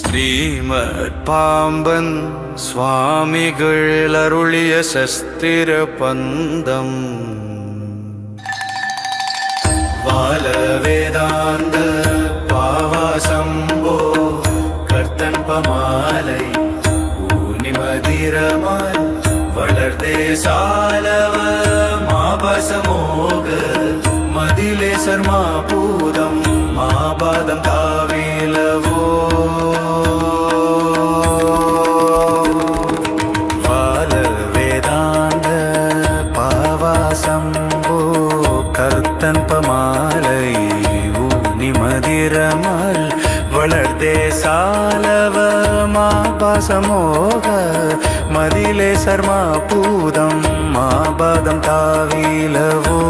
ஸ்ரீமத் பாம்பன் சுவாமிகள் அருளிய சஸ்திர பந்தம் வால வேதாந்த பாவாசம்போ கர்த்தன் பமாலை ஊனி மதிரமாய் வளர்தே சாலவ மாபசமோக மதிலே சர்மா பூதம் மாபாதம் தாவிலவோ வால வேதாந்த பாவாசம்போ கர்த்தன் பமாலை ஊனி மதிரமல் வளர்தே சாலவ மாபாசமோக மதிலே சர்மா பூதம் மாபாதம் தாவிலவோ